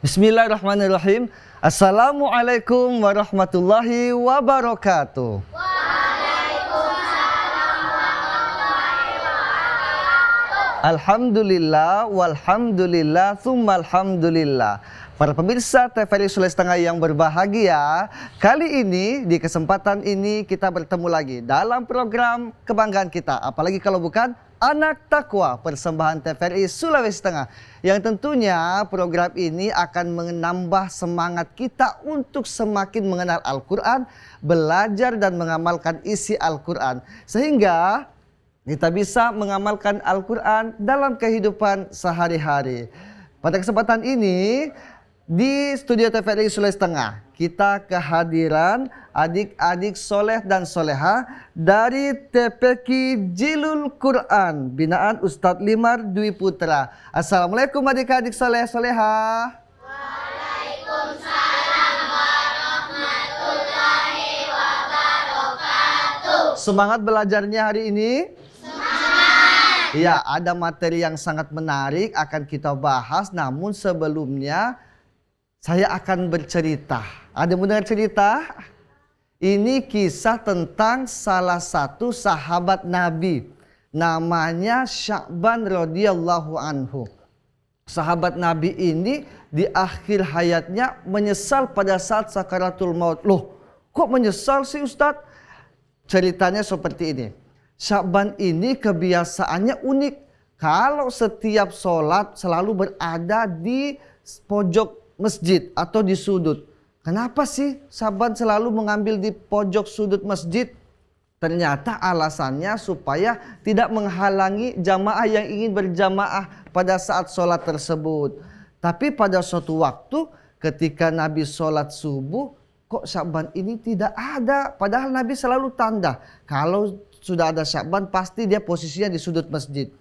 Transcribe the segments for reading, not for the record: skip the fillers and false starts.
Bismillahirrahmanirrahim. Assalamualaikum warahmatullahi wabarakatuh. Alhamdulillah, walhamdulillah, tsumma alhamdulillah. Para pemirsa TVRI Sulawesi yang berbahagia, kali ini di kesempatan ini kita bertemu lagi dalam program kebanggaan kita. Apalagi kalau bukan Anak Takwa, persembahan TVRI Sulawesi Tengah. Yang tentunya program ini akan menambah semangat kita untuk semakin mengenal Al-Quran, belajar dan mengamalkan isi Al-Quran. Sehingga kita bisa mengamalkan Al-Quran dalam kehidupan sehari-hari. Pada kesempatan ini, di studio TVRI Sulawesi Tengah, kita kehadiran adik-adik soleh dan soleha dari TPQ Jilul Quran, binaan Ustadz Limar Dwi Putra. Assalamualaikum adik-adik soleh soleha. Waalaikumsalam warahmatullahi wabarakatuh. Semangat belajarnya hari ini? Ya, ada materi yang sangat menarik akan kita bahas, namun sebelumnya saya akan bercerita. Ada mendengar cerita? Ini kisah tentang salah satu sahabat Nabi. Namanya Sya'ban radhiyallahu anhu. Sahabat Nabi ini di akhir hayatnya menyesal pada saat sakaratul maut. Loh, kok menyesal sih Ustadz? Ceritanya seperti ini. Sya'ban ini kebiasaannya unik. Kalau setiap sholat selalu berada di pojok masjid atau di sudut. Kenapa sih Sya'ban selalu mengambil di pojok sudut masjid? Ternyata alasannya supaya tidak menghalangi jamaah yang ingin berjamaah pada saat sholat tersebut. Tapi pada suatu waktu ketika Nabi sholat subuh, kok Sya'ban ini tidak ada. Padahal Nabi selalu tanda kalau sudah ada Sya'ban pasti dia posisinya di sudut masjid.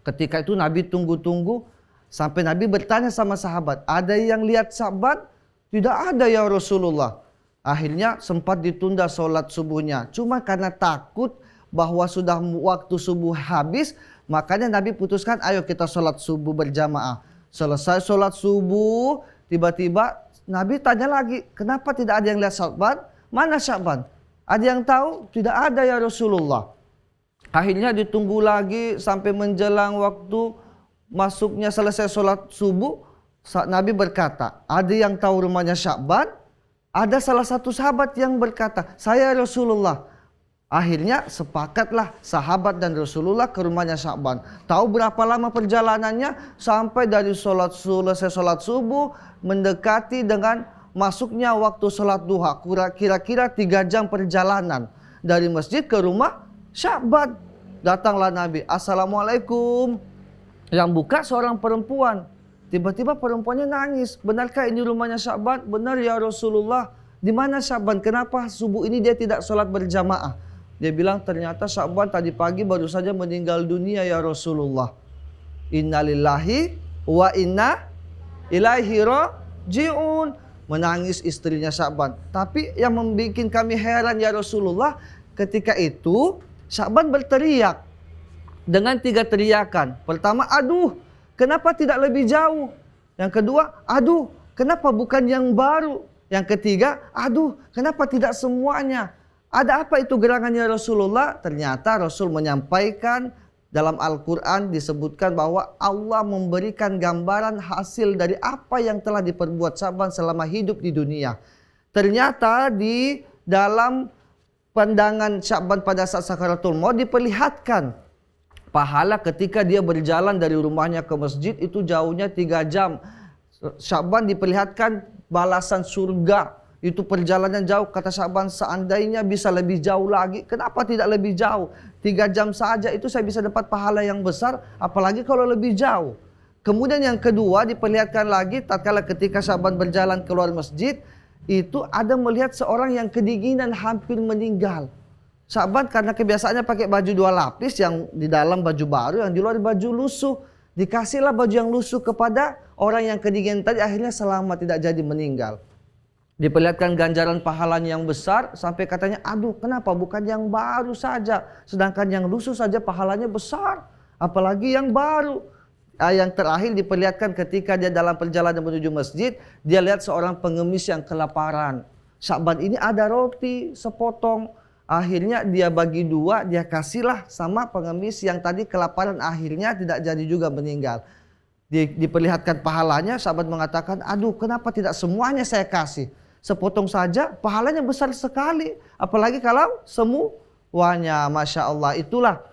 Ketika itu Nabi tunggu-tunggu sampai Nabi bertanya sama sahabat, ada yang lihat Sya'ban? Tidak ada ya Rasulullah. Akhirnya sempat ditunda sholat subuhnya. Cuma karena takut bahwa sudah waktu subuh habis, makanya Nabi putuskan ayo kita sholat subuh berjamaah. Selesai sholat subuh, tiba-tiba Nabi tanya lagi, kenapa tidak ada yang lihat Sya'ban? Mana Sya'ban? Ada yang tahu? Tidak ada ya Rasulullah. Akhirnya ditunggu lagi sampai menjelang waktu masuknya selesai sholat subuh. Nabi berkata, ada yang tahu rumahnya Sya'ban? Ada salah satu sahabat yang berkata, saya Rasulullah. Akhirnya sepakatlah sahabat dan Rasulullah ke rumahnya Sya'ban. Tahu berapa lama perjalanannya? Sampai dari selesai sholat subuh mendekati dengan masuknya waktu sholat duha. Kira-kira 3 jam perjalanan dari masjid ke rumah Sya'ban. Datanglah Nabi, Assalamualaikum. Yang buka seorang perempuan. Tiba-tiba perempuannya nangis. Benarkah ini rumahnya Sya'ban? Benar ya Rasulullah. Di mana Sya'ban? Kenapa subuh ini dia tidak sholat berjamaah? Dia bilang ternyata Sya'ban tadi pagi baru saja meninggal dunia ya Rasulullah. Innalillahi wa inna ilaihi raji'un. Menangis istrinya Sya'ban. Tapi yang membuat kami heran ya Rasulullah, ketika itu Sya'ban berteriak dengan 3 teriakan. Pertama, aduh, kenapa tidak lebih jauh? Yang kedua, aduh, kenapa bukan yang baru? Yang ketiga, aduh, kenapa tidak semuanya? Ada apa itu gerangannya Rasulullah? Ternyata Rasul menyampaikan dalam Al-Quran disebutkan bahwa Allah memberikan gambaran hasil dari apa yang telah diperbuat Sya'ban selama hidup di dunia. Ternyata di dalam pandangan Sya'ban pada saat sakaratul maut diperlihatkan pahala ketika dia berjalan dari rumahnya ke masjid itu jauhnya 3 jam. Sya'ban diperlihatkan balasan surga. Itu perjalanan jauh. Kata Sya'ban, seandainya bisa lebih jauh lagi, kenapa tidak lebih jauh? 3 jam saja itu saya bisa dapat pahala yang besar, apalagi kalau lebih jauh. Kemudian yang kedua diperlihatkan lagi tatkala ketika Sya'ban berjalan keluar masjid, itu ada melihat seorang yang kedinginan hampir meninggal. Sya'ban karena kebiasaannya pakai baju 2 lapis, yang di dalam baju baru, yang di luar baju lusuh. Dikasihlah baju yang lusuh kepada orang yang kedinginan tadi, akhirnya selamat, tidak jadi meninggal. Diperlihatkan ganjaran pahalanya yang besar, sampai katanya, aduh kenapa bukan yang baru saja, sedangkan yang lusuh saja pahalanya besar, apalagi yang baru. Yang terakhir diperlihatkan ketika dia dalam perjalanan menuju masjid, dia lihat seorang pengemis yang kelaparan. Sya'ban ini ada roti sepotong. Akhirnya dia bagi dua, dia kasihlah sama pengemis yang tadi kelaparan, akhirnya tidak jadi juga meninggal. Diperlihatkan pahalanya, sahabat mengatakan, aduh kenapa tidak semuanya saya kasih? Sepotong saja pahalanya besar sekali. Apalagi kalau semuanya. Masya Allah, itulah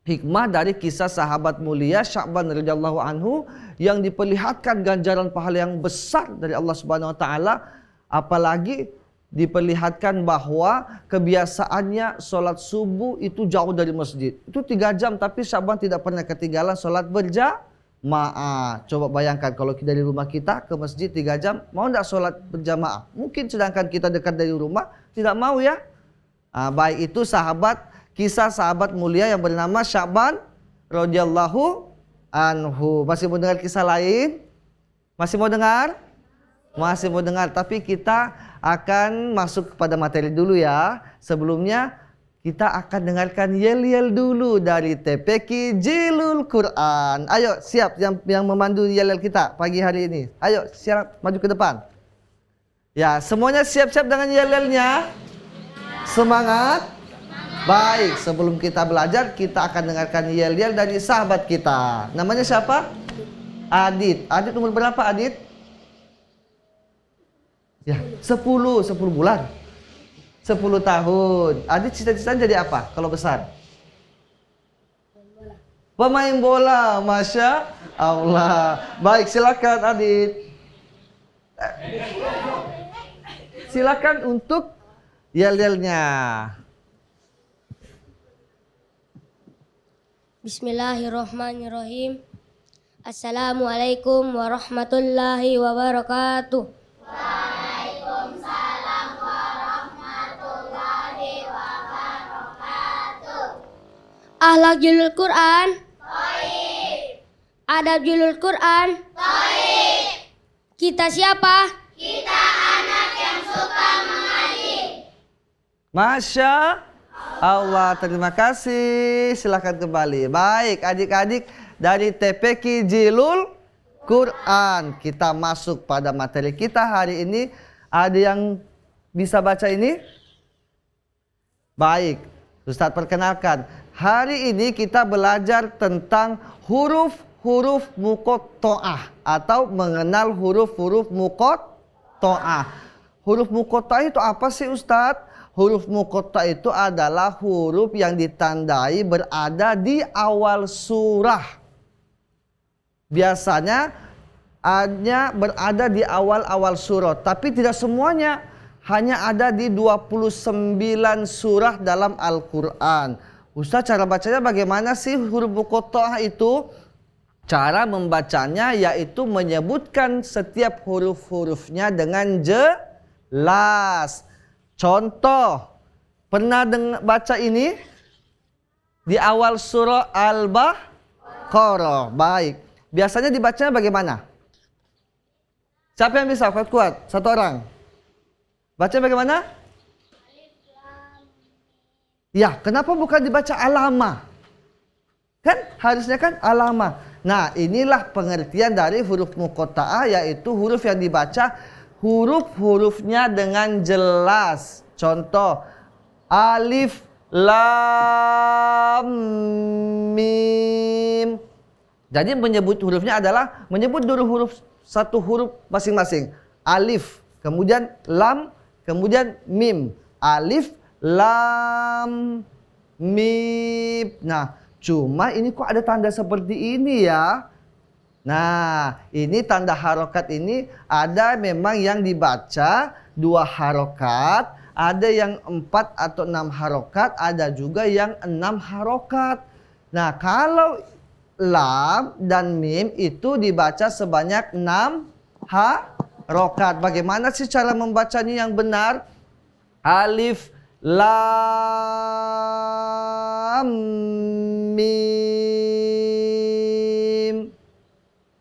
hikmah dari kisah sahabat mulia Sya'ban radhiyallahu anhu yang diperlihatkan ganjaran pahala yang besar dari Allah Subhanahu wa taala. Apalagi diperlihatkan bahwa kebiasaannya sholat subuh itu jauh dari masjid. Itu 3 jam, tapi Sya'ban tidak pernah ketinggalan sholat berjamaah. Coba bayangkan kalau dari rumah kita ke masjid 3 jam, mau tidak sholat berjamaah? Mungkin, sedangkan kita dekat dari rumah, tidak mau ya. Baik, itu kisah sahabat mulia yang bernama Sya'ban radhiyallahu anhu. Masih mau dengar kisah lain? Masih mau dengar? Masih mau dengar, tapi kita akan masuk kepada materi dulu ya. Sebelumnya kita akan dengarkan yel-yel dulu dari TPQ Jilul Quran. Ayo, siap yang memandu yel-yel kita pagi hari ini. Ayo, siap maju ke depan. Ya, semuanya siap-siap dengan yel-yelnya. Semangat. Baik, sebelum kita belajar, kita akan dengarkan yel-yel dari sahabat kita. Namanya siapa? Adit. Adit umur berapa, Adit? Ya, 10 bulan. 10 tahun. Adit cita-citanya jadi apa kalau besar? Pemain bola. Masya Allah. Baik, silakan Adit. Silakan untuk yel-yelnya. Bismillahirrahmanirrahim. Assalamualaikum warahmatullahi wabarakatuh. Waalaikumsalam warahmatullahi wabarakatuh. Akhlak Jilul Quran. Thayyib. Adab Jilul Quran. Thayyib. Kita siapa? Kita anak yang suka mengaji. Masya Allah, terima kasih. Silakan kembali. Baik, adik-adik dari TPQ Jilul Quran, kita masuk pada materi kita hari ini. Ada yang bisa baca ini? Baik, Ustadz perkenalkan. Hari ini kita belajar tentang huruf-huruf muqatta'ah atau mengenal huruf-huruf muqatta'ah. Huruf muqatta'ah itu apa sih, Ustadz? Huruf muqatta'ah itu adalah huruf yang ditandai berada di awal surah. Biasanya hanya berada di awal-awal surah, tapi tidak semuanya. Hanya ada di 29 surah dalam Al-Quran. Ustaz, cara bacanya bagaimana sih huruf muqatta'ah itu? Cara membacanya yaitu menyebutkan setiap huruf-hurufnya dengan jelas. Contoh, pernah baca ini di awal surah Al-Baqarah. Baik, biasanya dibacanya bagaimana? Siapa yang bisa kuat? Satu orang. Baca bagaimana? Ya, kenapa bukan dibaca alama? Kan harusnya kan alama. Nah, inilah pengertian dari huruf muqatta'ah, yaitu huruf yang dibaca huruf-hurufnya dengan jelas. Contoh, alif, lam, mim. Jadi menyebut hurufnya adalah menyebut huruf satu huruf masing-masing. Alif, kemudian lam, kemudian mim. Alif, lam, mim. Nah, cuma ini kok ada tanda seperti ini ya? Nah, ini tanda harokat ini ada memang yang dibaca 2 harokat, ada yang 4 atau 6 harokat, ada juga yang 6 harokat. Nah, kalau lam dan mim itu dibaca sebanyak 6 harokat. Bagaimana sih cara membacanya yang benar? Alif, lam, mim.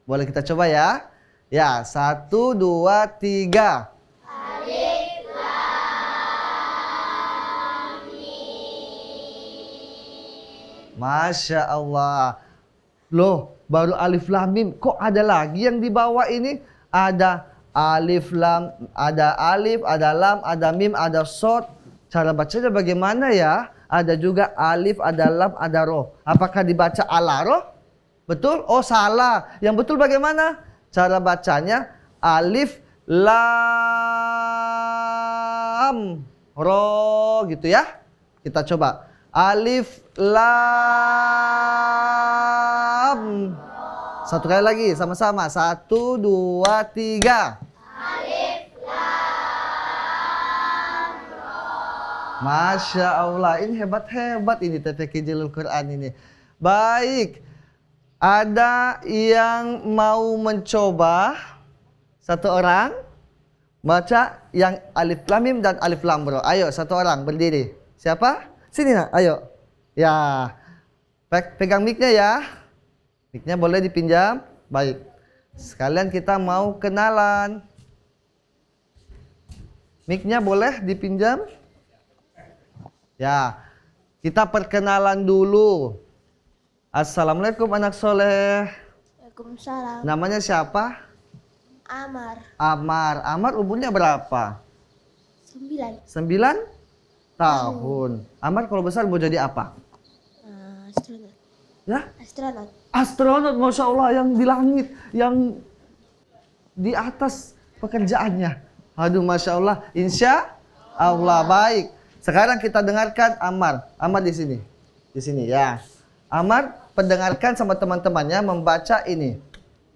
Boleh kita coba ya? Ya, 1, 2, 3. Alif, lam, mim. Masya Allah. Loh, baru alif lam mim. Kok ada lagi yang di bawah ini? Ada alif lam, ada alif, ada lam, ada mim, ada shad. Cara bacanya bagaimana ya? Ada juga alif, ada lam, ada ro. Apakah dibaca ala ro? Betul? Oh salah. Yang betul bagaimana? Cara bacanya alif lam ro gitu ya. Kita coba. Alif lam. Satu kali lagi sama-sama. 1, 2, 3. Masya Allah, ini hebat-hebat ini TPQ Jalul Quran ini. Baik, ada yang mau mencoba? Satu orang baca yang alif lam mim dan alif lam ro. Ayo, satu orang berdiri. Siapa? Sini nak, ayo. Ya, pegang mic-nya ya. Mic-nya boleh dipinjam. Baik, sekalian kita mau kenalan. Mic-nya boleh dipinjam? Ya, kita perkenalan dulu. Assalamualaikum anak soleh. Waalaikumsalam. Namanya siapa? Amar. Amar. Amar umurnya berapa? 9. 9 tahun. Amar kalau besar mau jadi apa? Astronot. Ya? Astronot. Astronot, Masya Allah, yang di langit, yang di atas pekerjaannya. Aduh, Masya Allah. Insya Allah. Baik. Sekarang kita dengarkan Amar. Amar di sini. Di sini ya. Amar pendengarkan sama teman-temannya membaca ini.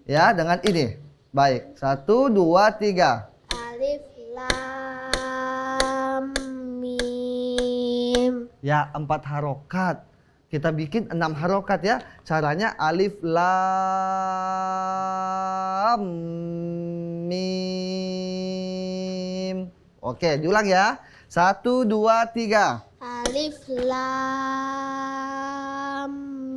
Ya, dengan ini. Baik. 1, 2, 3. Alif lam mim. Ya, 4 harokat. Kita bikin 6 harokat ya. Caranya alif lam mim. Oke, diulang ya. 1, 2, 3. Alif lam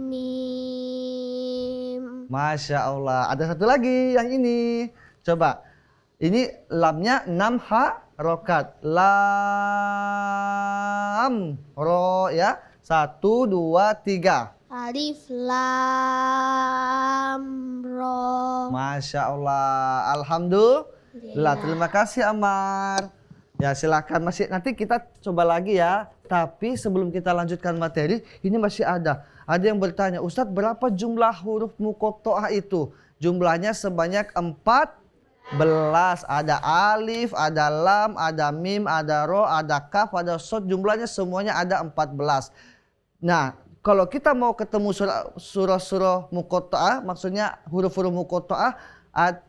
mim. Masya Allah. Ada satu lagi yang ini. Coba. Ini lamnya 6 harokat. Lam. Ro ya. 1, 2, 3. Alif lam ro. Masya Allah. Alhamdulillah. Terima kasih Amar. Ya silakan masih nanti kita coba lagi ya. Tapi sebelum kita lanjutkan materi, ini masih ada. Ada yang bertanya, Ustadz berapa jumlah huruf muqatta'ah itu? Jumlahnya sebanyak 14. Ada alif, ada lam, ada mim, ada ro, ada kaf, ada shad. Jumlahnya semuanya ada 14. Nah, kalau kita mau ketemu surah-surah muqatta'ah, maksudnya huruf-huruf muqatta'ah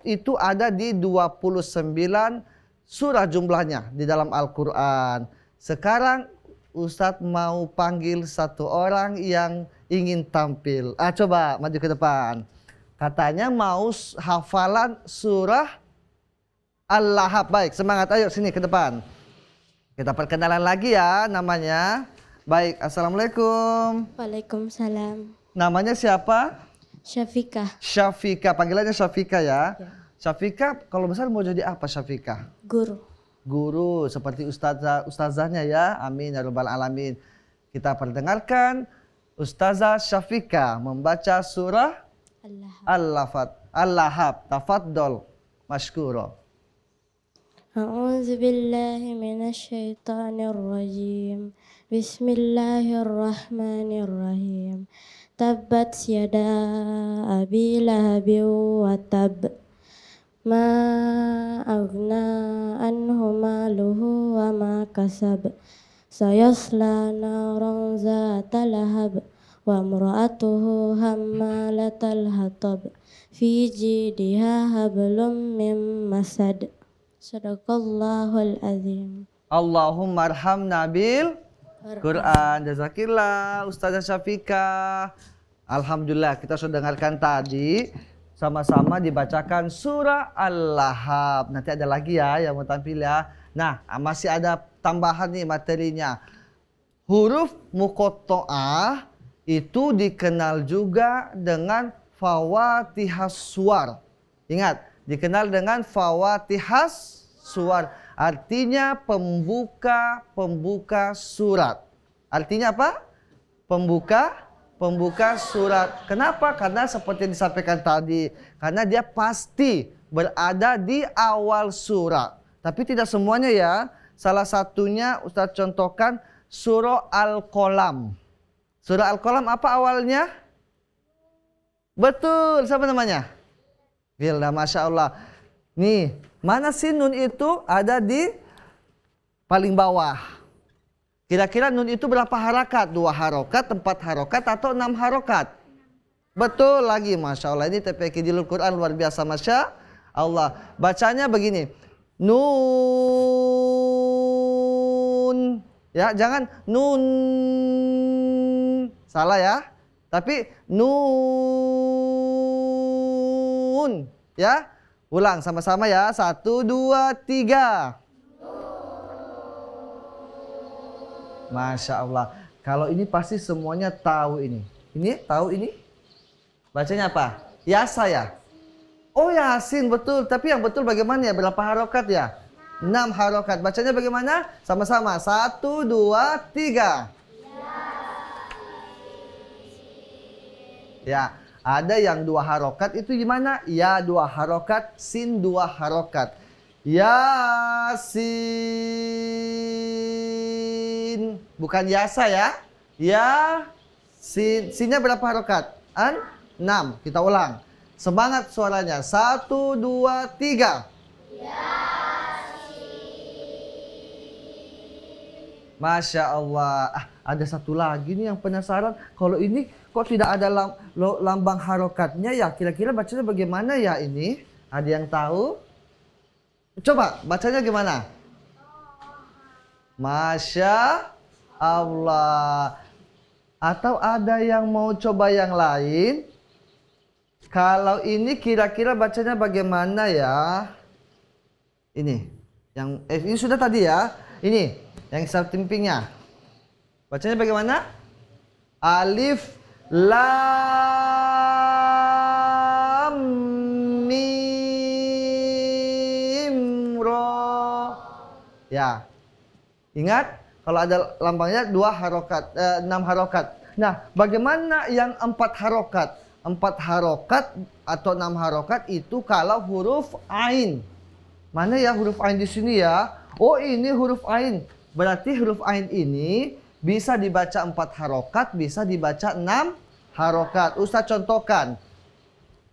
itu ada di 29 surah jumlahnya di dalam Al-Quran. Sekarang Ustadz mau panggil satu orang yang ingin tampil. Coba maju ke depan. Katanya mau hafalan surah Al-Lahab. Baik, semangat. Ayo sini ke depan. Kita perkenalan lagi ya namanya. Baik, Assalamualaikum. Waalaikumsalam. Namanya siapa? Syafiqah. Syafiqah. Panggilannya Syafiqah ya. Syafiqah kalau besar mau jadi apa Syafiqah? Guru. Guru seperti ustazahnya ya. Amin ya rabbal alamin. Kita perdengarkan Ustazah Syafiqah membaca surah Al-Lahab. Tafaddol mashkuro. A'udzu billahi minasy syaithanir rajim. Bismillahirrahmanirrahim. Tabbat yada abi lahabin wa tab. Ma aghna anhu maluhu wa ma kasab. Sayasla naran zata lahab. Wa imra'atuhu hammalatal hatab. Fi jidiha hablum mim masad. Sadaqallahul azim. Allahumma arhamna bil Quran. Jazakillah Ustazah Syafiqah. Alhamdulillah kita sudah dengarkan tadi. Sama-sama dibacakan surah Al-Lahab. Nanti ada lagi ya yang mau tampil ya. Nah, masih ada tambahan nih materinya. Huruf muqatta'ah itu dikenal juga dengan fawatihas suwar. Ingat, dikenal dengan fawatihas suwar. Artinya pembuka surat. Artinya apa? Pembuka pembuka surat. Kenapa? Karena seperti yang disampaikan tadi, karena dia pasti berada di awal surat. Tapi tidak semuanya ya. Salah satunya Ustaz contohkan surah Al-Qalam. Surah Al-Qalam apa awalnya? Betul, siapa namanya? Wildan, Masya Allah. Nih, mana sih nun itu ada di paling bawah? Kira-kira nun itu berapa harakat? 2 harokat, 4 harokat, atau 6 harokat? Betul lagi, Masya Allah. Ini TPQ Jilul Quran luar biasa, Masya Allah. Bacanya begini. Nun. Ya, jangan nun. Salah ya. Tapi nun. Ya, ulang sama-sama ya. 1, 2, 3. Masya Allah. Kalau ini pasti semuanya tahu ini. Ini tahu ini? Bacanya apa? Yasa ya? Oh Yasin, betul. Tapi yang betul bagaimana ya? Berapa harokat ya? 6 harokat. Bacanya bagaimana? Sama-sama. 1, 2, 3. Ya, ada yang 2 harokat itu gimana? Ya 2 harokat, sin 2 harokat. Yasin. Bukan yasa ya. Ya. Sinnya berapa harokat? 6. Kita ulang. Semangat suaranya. 1, 2, 3. Masya Allah. Ada satu lagi nih yang penasaran. Kalau ini kok tidak ada lambang harokatnya ya? Kira-kira bacanya bagaimana ya ini? Ada yang tahu? Coba bacanya gimana? Masya Allah. Atau ada yang mau coba yang lain? Kalau ini kira-kira bacanya bagaimana ya? Ini. Ini sudah tadi ya. Ini yang sampingnya. Bacanya bagaimana? Alif lam mim ro. Ya. Ingat kalau ada lambangnya 2 harokat, 6 harokat. Nah, bagaimana yang 4 harokat? 4 harokat atau 6 harokat itu kalau huruf ain. Mana ya huruf ain di sini ya? Oh, ini huruf ain. Berarti huruf ain ini bisa dibaca 4 harokat, bisa dibaca 6 harokat. Ustaz contohkan.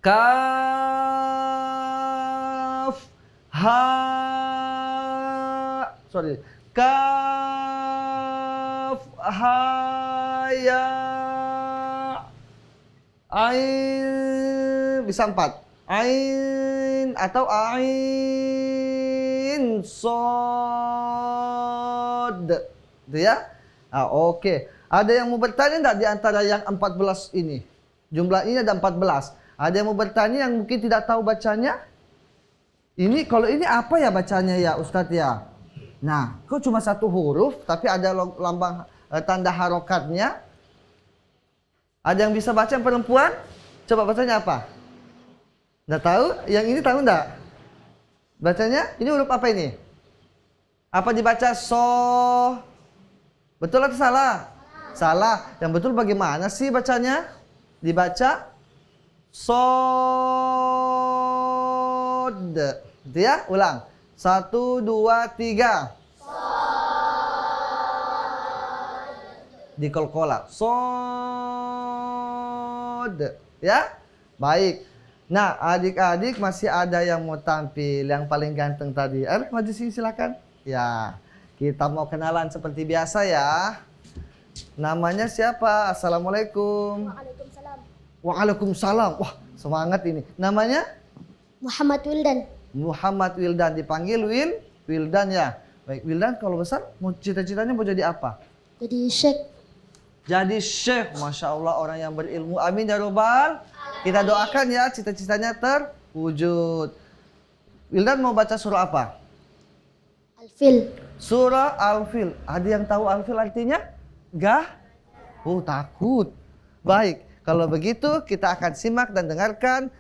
Kaf, Kaf, ha, ya, ain. Bisa 4. Ain atau ain, sod. Itu ya? Oke. Ada yang mau bertanya enggak di antara yang 14 ini? Jumlah ini ada 14. Ada yang mau bertanya yang mungkin tidak tahu bacanya? Ini kalau ini apa ya bacanya ya Ustadz ya? Nah, kok cuma 1 huruf tapi ada lambang tanda harokatnya? Ada yang bisa baca yang perempuan? Coba bacanya apa? Nggak tahu? Yang ini tahu enggak? Bacanya? Ini huruf apa ini? Apa dibaca so? Betul atau salah? Salah. Yang betul bagaimana sih bacanya? Dibaca sod. Gitu ya? Ulang. 1, 2, 3. Dikolkola. Sod. Ya? Baik. Nah, adik-adik masih ada yang mau tampil, yang paling ganteng tadi. Maju sini silakan. Ya, kita mau kenalan seperti biasa ya. Namanya siapa? Assalamualaikum. Waalaikumsalam. Waalaikumsalam. Wah, semangat ini. Namanya? Muhammad Wildan. Muhammad Wildan. Dipanggil Wildan ya. Baik, Wildan kalau besar mau cita-citanya mau jadi apa? Jadi syekh. Jadi syekh. Masya Allah, orang yang berilmu. Amin ya robbal. Kita doakan ya cita-citanya terwujud. Wildan mau baca surah apa? Al-Fil. Surah Al-Fil. Ada yang tahu Al-Fil artinya? Enggak? Oh, takut. Baik, kalau begitu kita akan simak dan dengarkan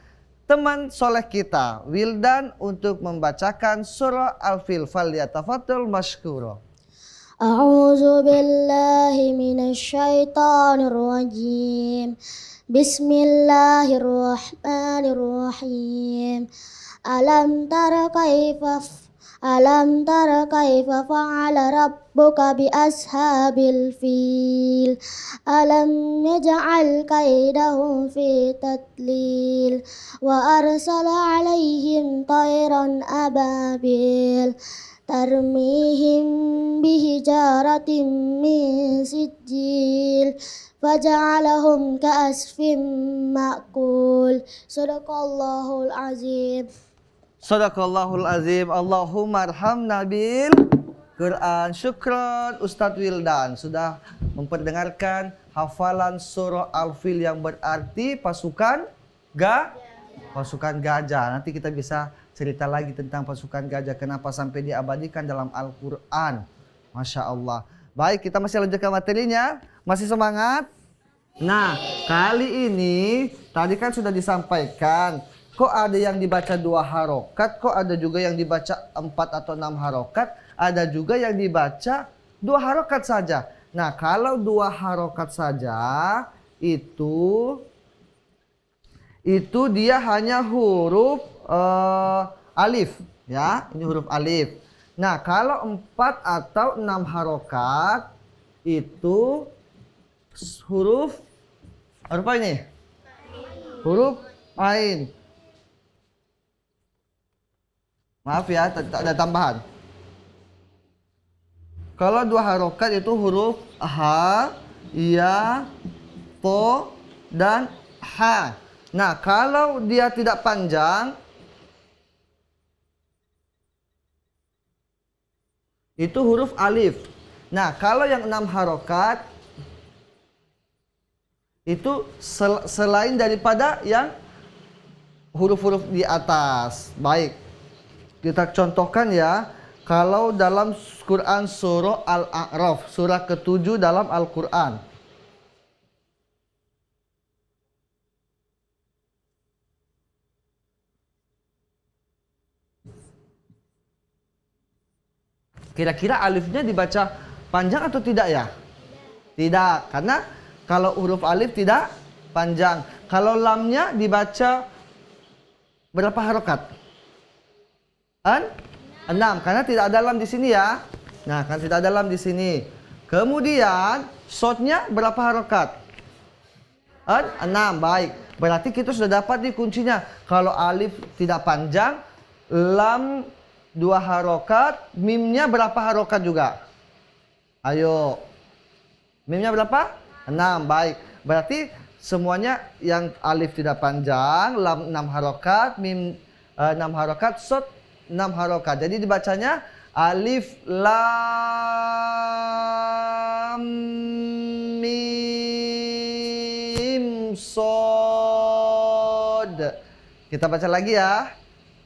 teman soleh kita, Wildan, untuk membacakan surah Al-Fil. Falyatafaddal mashkura. أعوذ بالله من الشيطان الرجيم بسم الله الرحمن الرحيم ألم تر كيف فعل ربك بأصحاب الفيل ألم يجعل كيدهم في تضليل وأرسل عليهم طيرا أبابيل ترميهم بحجارة من سجيل فجعلهم كعصف مأكول صدق الله العظيم. Sadaqallahul azim. Allahumma arhamna bil Quran. Syukron Ustadz Wildan sudah memperdengarkan hafalan surah Al-Fil yang berarti pasukan gajah. Nanti kita bisa cerita lagi tentang pasukan gajah, kenapa sampai diabadikan dalam Al-Quran. Masya Allah. Baik, kita masih lanjutkan materinya. Masih semangat? Nah, kali ini tadi kan sudah disampaikan, kok ada yang dibaca 2 harokat, kok ada juga yang dibaca 4 atau 6 harokat, ada juga yang dibaca 2 harokat saja. Nah, kalau 2 harokat saja, itu dia hanya huruf alif, ya, ini huruf alif. Nah, kalau 4 atau 6 harokat, itu huruf apa ini? Huruf ain. Maaf ya, tak ada tambahan. Kalau 2 harokat itu huruf ha, ya, to, dan ha. Nah, kalau dia tidak panjang, itu huruf alif. Nah, kalau yang 6 harokat, itu selain daripada yang huruf-huruf di atas. Baik. Kita contohkan ya, kalau dalam Quran surah Al-A'raf, surah ke-7 dalam Al-Quran. Kira-kira alifnya dibaca panjang atau tidak ya? Tidak, karena kalau huruf alif tidak panjang. Kalau lamnya dibaca berapa harokat? 6, karena tidak ada lam di sini ya. Nah, kan tidak ada lam di sini. Kemudian shotnya berapa harokat? 6, baik. Berarti kita sudah dapat nih kuncinya. Kalau alif tidak panjang, lam 2 harokat, mimnya berapa harokat juga? Ayo. Mimnya berapa? 6, baik. Berarti semuanya yang alif tidak panjang, lam 6 harokat, mim 6 harokat, shot 6 harokat. Jadi dibacanya alif lam mim sod. Kita baca lagi ya.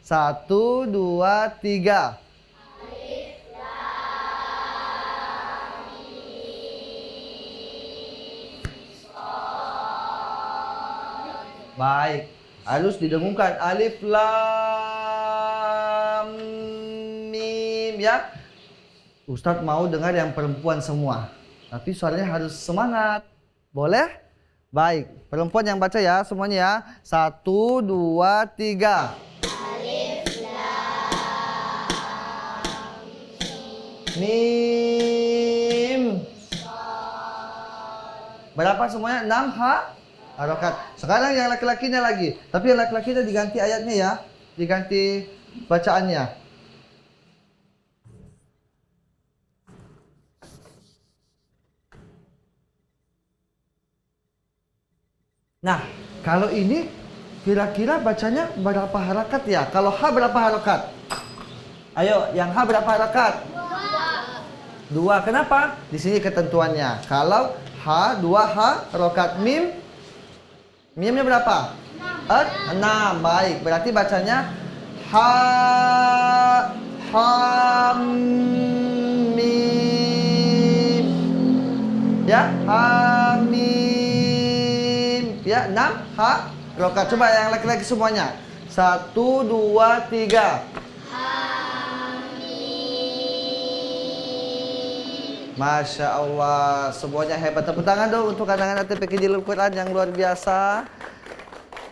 1, 2, 3. Alif Baik, harus didengungkan alif lam mim ya. Ustadz mau dengar yang perempuan semua, tapi suaranya harus semangat. Boleh? Baik, perempuan yang baca ya semuanya ya. 1, 2, 3. Alif Mim. Berapa semuanya? 6 harokat. Sekarang yang laki-lakinya lagi. Tapi yang laki-lakinya diganti ayatnya ya. Diganti bacaannya. Nah, kalau ini kira-kira bacanya berapa harakat ya? Kalau ha berapa harakat? Ayo, yang ha berapa harakat? 2. Kenapa? Di sini ketentuannya. Kalau ha 2 harokat, mimnya berapa? 6. Baik, berarti bacanya mim. Ya, mim. Ya, 6 harokat. Coba yang laki-laki semuanya. 1, 2, 3. Masya Allah, semuanya hebat. Tepuk tangan dong untuk anak-anak TPQ Jilul Quran yang luar biasa.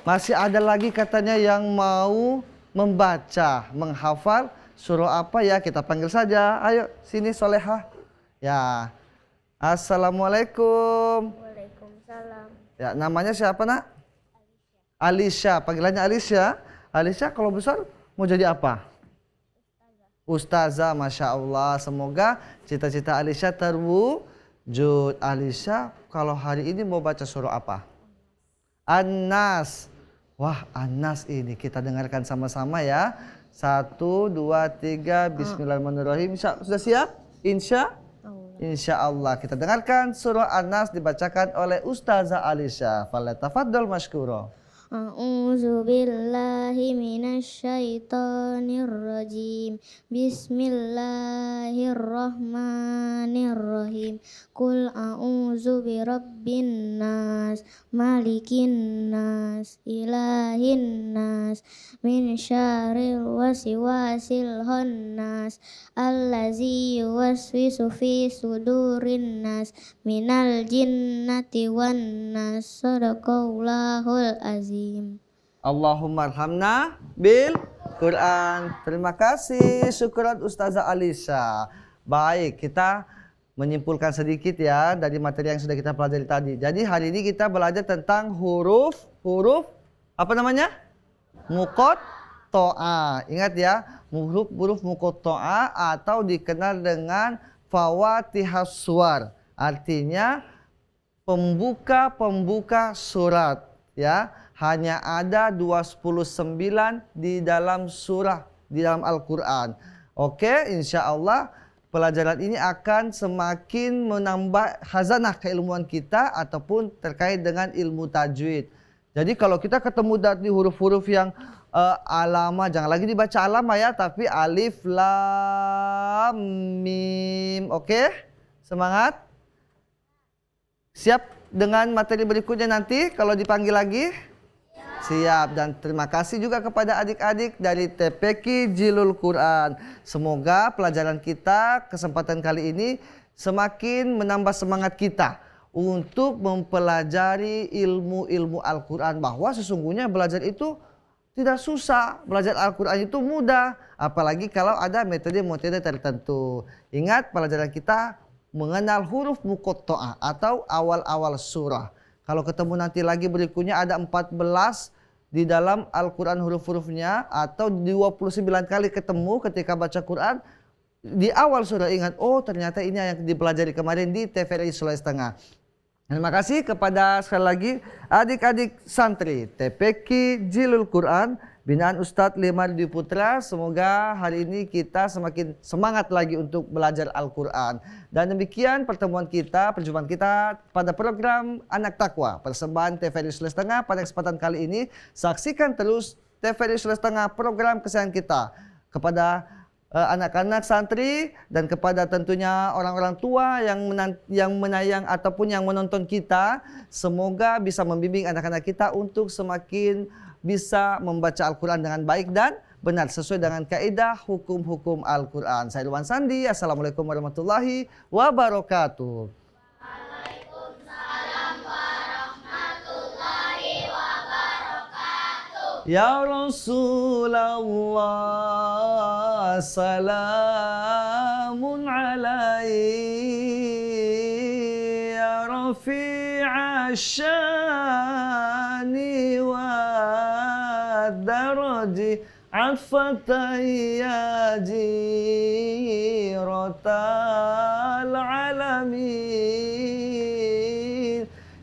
Masih ada lagi katanya yang mau membaca, menghafal surah apa ya? Kita panggil saja. Ayo, sini Solehah. Ya. Assalamualaikum. Waalaikumsalam. Ya, namanya siapa, Nak? Alisha. Panggilannya Alisha. Alisha kalau besar mau jadi apa? Ustazah, Masya Allah. Semoga cita-cita Alisha terwujud. Alisha kalau hari ini mau baca surah apa? An-Nas. Wah, An-Nas ini kita dengarkan sama-sama ya. 1, 2, 3. Bismillahirrahmanirrahim. Sudah siap? Insya Allah. Kita dengarkan surah An-Nas dibacakan oleh Ustazah Alisha. Falyatafaddal mashkura. A'udzu billahi minasyaitonir rajim. Bismillahirrahmanirrahim. Qul a'udzu birabbin nas, malikin nas, ilahin nas, min syarril waswasil khannas, allazi yuwaswisu fi sudurin nas, minal jinnati wan nas. Sadaqallahul azim. Allahumma arhamna bil Quran. Terima kasih, syukran Ustazah Alisha. Baik, kita menyimpulkan sedikit ya dari materi yang sudah kita pelajari tadi. Jadi hari ini kita belajar tentang huruf apa namanya? Muqatta'ah. Ingat ya, huruf muqatta'ah atau dikenal dengan fawatihas suwar. Artinya pembuka surat ya. Hanya ada 29 di dalam surah, di dalam Al-Quran. Oke, insya Allah pelajaran ini akan semakin menambah khazanah keilmuan kita ataupun terkait dengan ilmu tajwid. Jadi kalau kita ketemu dari huruf-huruf yang alama, jangan lagi dibaca alama ya, tapi alif, lam, mim. Oke, semangat. Siap dengan materi berikutnya nanti kalau dipanggil lagi? Siap. Dan terima kasih juga kepada adik-adik dari TPQ Jilul Quran. Semoga pelajaran kita kesempatan kali ini semakin menambah semangat kita untuk mempelajari ilmu-ilmu Al-Quran. Bahwa sesungguhnya belajar itu tidak susah. Belajar Al-Quran itu mudah. Apalagi kalau ada metode-metode tertentu. Ingat pelajaran kita mengenal huruf muqatta'ah atau awal-awal surah. Kalau ketemu nanti lagi berikutnya ada 14 di dalam Al-Quran huruf-hurufnya atau 29 kali ketemu ketika baca Quran. Di awal surah ingat, oh ternyata ini yang dipelajari kemarin di TVRI Sulawesi Tengah. Terima kasih kepada sekali lagi adik-adik santri TPQ Jilul Quran binaan Ustadz Limar Dwi Putra. Semoga hari ini kita semakin semangat lagi untuk belajar Al-Quran. Dan demikian perjumpaan kita pada program Anak Takwa persembahan TVRI Sulawesi Tengah pada kesempatan kali ini. Saksikan terus TVRI Sulawesi Tengah, program kesayangan kita kepada anak-anak santri dan kepada tentunya orang-orang tua yang menayang ataupun yang menonton kita. Semoga bisa membimbing anak-anak kita untuk semakin bisa membaca Al-Quran dengan baik dan benar sesuai dengan kaidah hukum-hukum Al-Quran. Saya Irwan Sandi. Assalamualaikum warahmatullahi wabarakatuh. Waalaikumsalam warahmatullahi wabarakatuh. Ya Rasulullah, salamun alaihi ya rafi'a syani wa daraji afatai ya jiratal alamin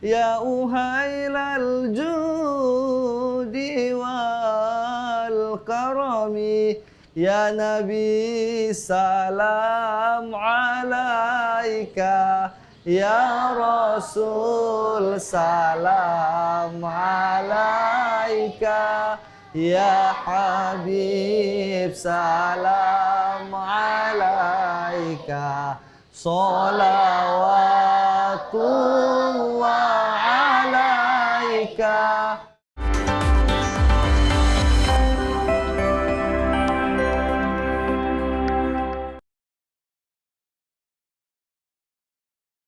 ya uhailal judi wal karami ya Nabi salam alaika ya Rasul salam alaika ya Habib salam alaika salawatullah